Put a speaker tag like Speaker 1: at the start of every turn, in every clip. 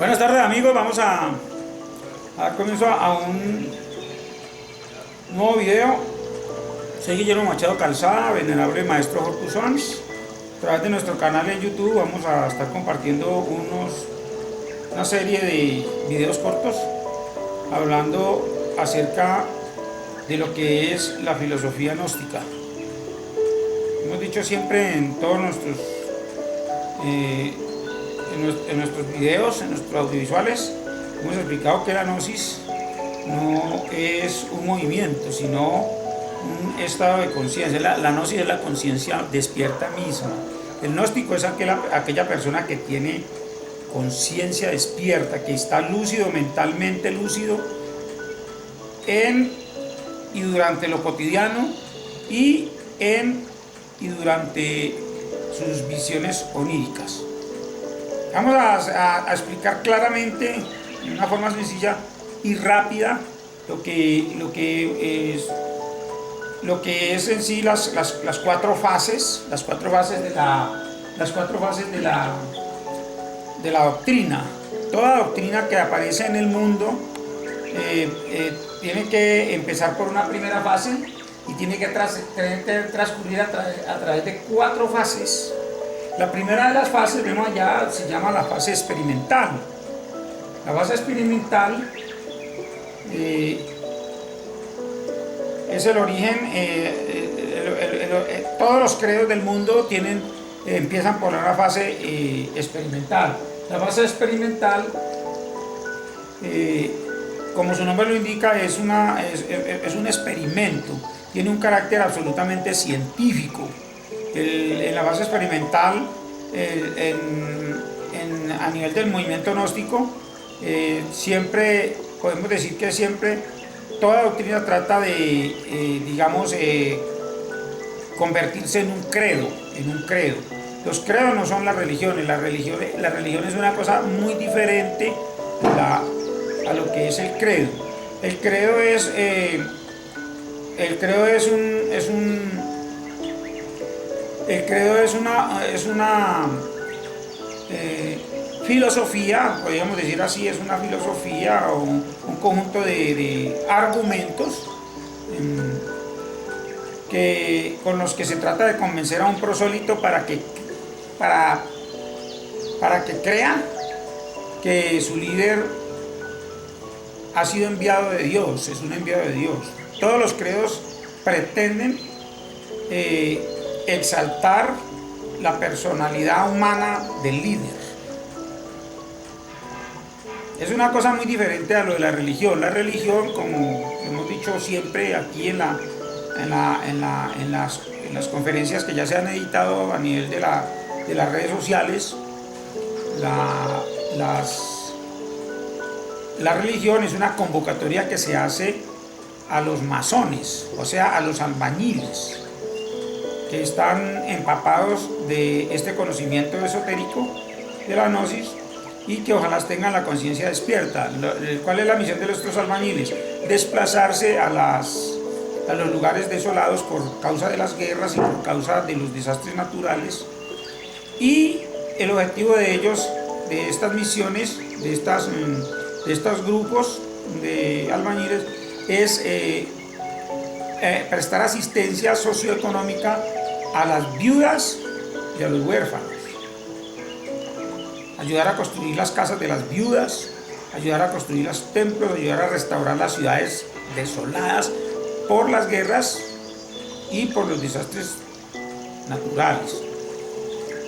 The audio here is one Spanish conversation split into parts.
Speaker 1: Buenas tardes amigos, vamos a dar comienzo a un nuevo video. Soy Guillermo Machado Calzada, venerable maestro Hortus Sons. A través de nuestro canal en YouTube vamos a estar compartiendo una serie de videos cortos hablando acerca de lo que es la filosofía gnóstica. Hemos dicho siempre en todos nuestros en nuestros videos, en nuestros audiovisuales, hemos explicado que la gnosis no es un movimiento, sino un estado de conciencia. La gnosis es la conciencia despierta misma. El gnóstico es aquella persona que tiene conciencia despierta, que está lúcido, mentalmente lúcido, y durante lo cotidiano y durante sus visiones oníricas. Vamos a explicar claramente, de una forma sencilla y rápida, lo que es en sí las cuatro fases de la doctrina. Toda doctrina que aparece en el mundo tiene que empezar por una primera fase y tiene que transcurrir a través de cuatro fases. La primera de las fases, vemos allá, se llama la fase experimental. La fase experimental es el origen. Todos los credos del mundo empiezan por una fase experimental. La fase experimental, como su nombre lo indica, es un experimento, tiene un carácter absolutamente científico. En la fase experimental, a nivel del movimiento gnóstico, siempre podemos decir que siempre toda doctrina trata de, convertirse en un credo. Los credos no son las religiones. La religión es una cosa muy diferente a lo que es el credo. El credo es una filosofía, podríamos decir así, es una filosofía o un conjunto de argumentos con los que se trata de convencer a un prosélito para que crea que su líder ha sido enviado de Dios, es un enviado de Dios. Todos los credos pretenden exaltar la personalidad humana del líder. Es una cosa muy diferente a lo de la religión. La religión, como hemos dicho siempre aquí en las conferencias que ya se han editado a nivel de las redes sociales, la religión es una convocatoria que se hace a los masones, o sea, a los albañiles, que están empapados de este conocimiento esotérico de la gnosis y que ojalá tengan la conciencia despierta. ¿Cuál es la misión de nuestros albañiles? Desplazarse a los lugares desolados por causa de las guerras y por causa de los desastres naturales, y el objetivo de ellos, de estas misiones, de estos grupos de albañiles, es prestar asistencia socioeconómica a las viudas y a los huérfanos, ayudar a construir las casas de las viudas, ayudar a construir los templos, ayudar a restaurar las ciudades desoladas por las guerras y por los desastres naturales.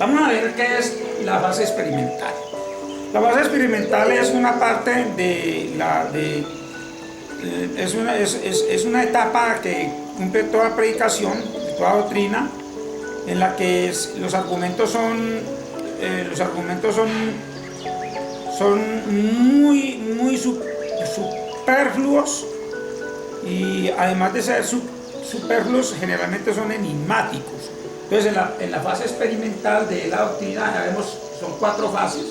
Speaker 1: Vamos a ver qué es la fase experimental. La fase experimental es una parte es una etapa que cumple toda predicación, toda doctrina, en la que los argumentos son muy superfluos, y además de ser superfluos, generalmente son enigmáticos. Entonces, en la fase experimental de la doctrina, ya vemos, son cuatro fases.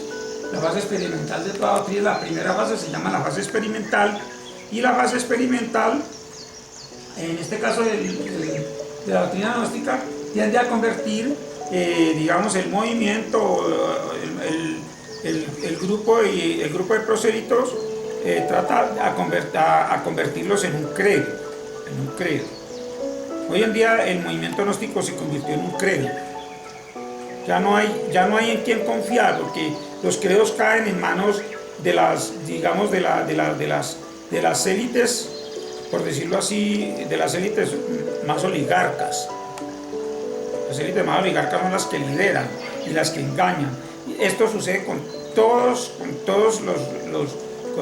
Speaker 1: La fase experimental de toda doctrina, la primera fase se llama la fase experimental, y la fase experimental, en este caso de la doctrina gnóstica, tiende a convertir, el movimiento, el grupo de prosélitos trata a convertirlos en un credo, en un credo. Hoy en día el movimiento gnóstico se convirtió en un credo. Ya no hay en quién confiar, porque los credos caen en manos de las, digamos, de las élites, por decirlo así, de las élites más oligarcas. Las élites más oligarcas son las que lideran y las que engañan. Esto sucede con todos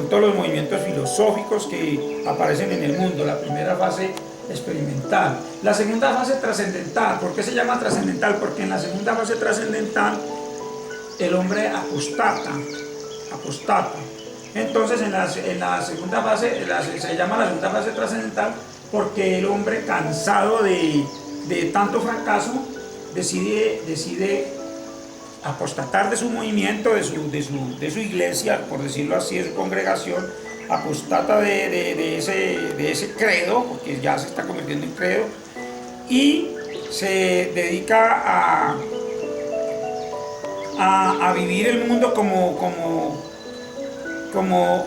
Speaker 1: los movimientos filosóficos que aparecen en el mundo. La primera fase experimental. La segunda fase trascendental. ¿Por qué se llama trascendental? Porque en la segunda fase trascendental el hombre apostata. Entonces en la segunda fase, se llama la segunda fase trascendental porque el hombre, cansado de tanto fracaso, decide apostatar de su movimiento, de su iglesia, por decirlo así, de su congregación, apostata de ese credo, porque ya se está convirtiendo en credo, y se dedica a vivir el mundo como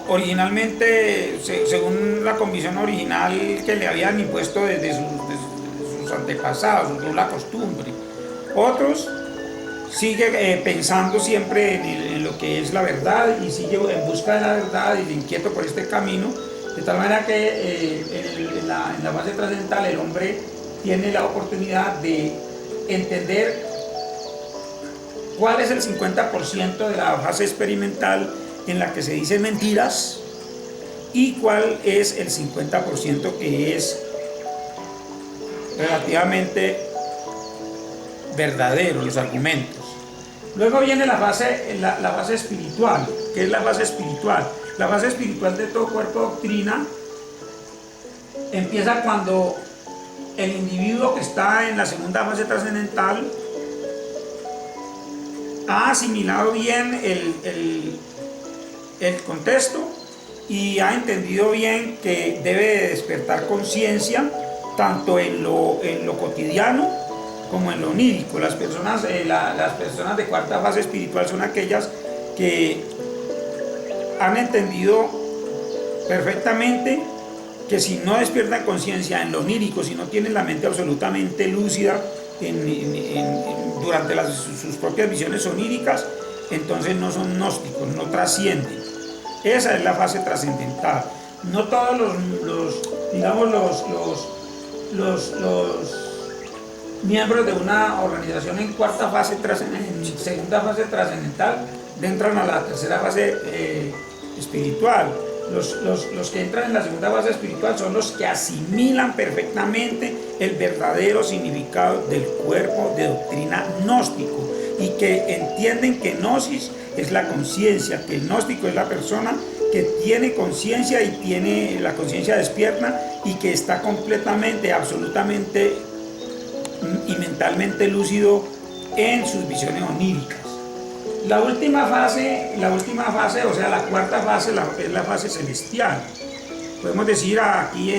Speaker 1: originalmente, según la convicción original que le habían impuesto desde sus antepasados, según la costumbre. Otros sigue pensando siempre en lo que es la verdad y sigue en busca de la verdad y inquieto por este camino, de tal manera que en la fase trascendental el hombre tiene la oportunidad de entender cuál es el 50% de la fase experimental en la que se dicen mentiras y cuál es el 50% que es relativamente verdadero, los argumentos. Luego viene la fase espiritual. ¿Qué es la fase espiritual? La fase espiritual de todo cuerpo doctrina empieza cuando el individuo que está en la segunda fase trascendental ha asimilado bien el contexto y ha entendido bien que debe despertar conciencia tanto en lo cotidiano como en lo onírico. Las personas de cuarta fase espiritual son aquellas que han entendido perfectamente que si no despiertan conciencia en lo onírico, si no tienen la mente absolutamente lúcida durante sus propias visiones oníricas, entonces no son gnósticos, no trascienden. Esa es la fase trascendental. No todos los miembros de una organización en cuarta fase, en segunda fase trascendental, entran a la tercera fase espiritual. Los que entran en la segunda fase espiritual son los que asimilan perfectamente el verdadero significado del cuerpo de doctrina gnóstico y que entienden que gnosis es la conciencia, que el gnóstico es la persona que tiene conciencia y tiene la conciencia despierta y que está completamente, absolutamente y mentalmente lúcido en sus visiones oníricas. La última fase, o sea, la cuarta fase, es la fase celestial. Podemos decir aquí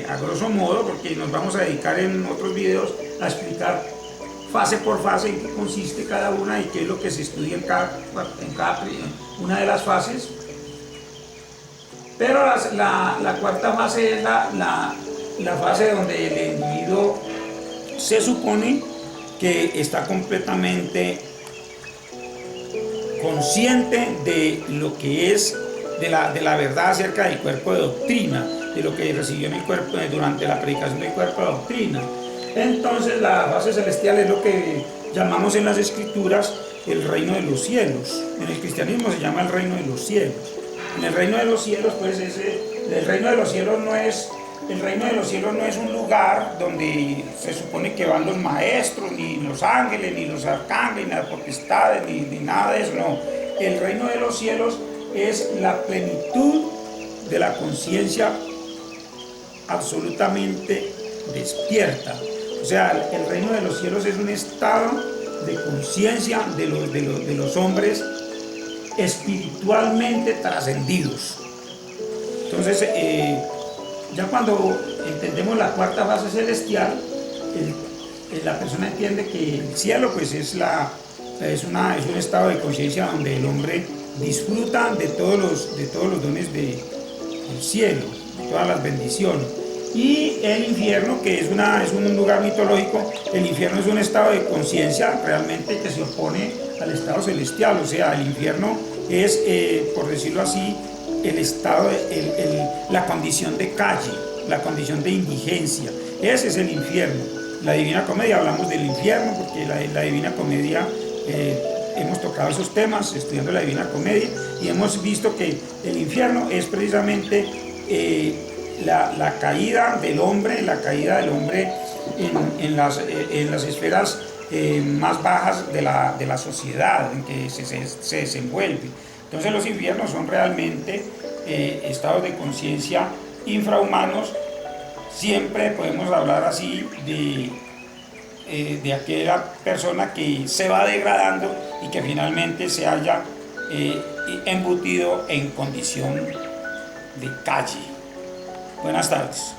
Speaker 1: a grosso modo, porque nos vamos a dedicar en otros videos a explicar fase por fase en qué consiste cada una y qué es lo que se estudia en cada una de las fases. Pero la cuarta fase es la fase donde el individuo se supone que está completamente consciente de lo que es de la verdad acerca del cuerpo de doctrina, de lo que recibió en el cuerpo durante la predicación del cuerpo de doctrina. Entonces la fase celestial es lo que llamamos en las escrituras el reino de los cielos. En el cristianismo se llama el reino de los cielos. En el reino de los cielos, pues el reino de los cielos no es un lugar donde se supone que van los maestros, ni los ángeles, ni los arcángeles, ni las potestades, ni nada de eso, no. El reino de los cielos es la plenitud de la conciencia absolutamente despierta. O sea, el reino de los cielos es un estado de conciencia de los hombres espiritualmente trascendidos. Entonces, ya cuando entendemos la cuarta fase celestial, la persona entiende que el cielo pues es un estado de conciencia donde el hombre disfruta de todos los dones del cielo, de todas las bendiciones. Y el infierno, que es un lugar mitológico, el infierno es un estado de conciencia realmente que se opone al estado celestial. O sea, el infierno es, por decirlo así, el estado, la condición de calle, la condición de indigencia. Ese es el infierno. La Divina Comedia, hablamos del infierno porque la Divina Comedia, hemos tocado esos temas estudiando la Divina Comedia y hemos visto que el infierno es precisamente la caída del hombre, en las esferas más bajas de la sociedad en que se desenvuelve. Entonces los infiernos son realmente estados de conciencia infrahumanos. Siempre podemos hablar así de aquella persona que se va degradando y que finalmente se haya embutido en condición de calle. Buenas tardes.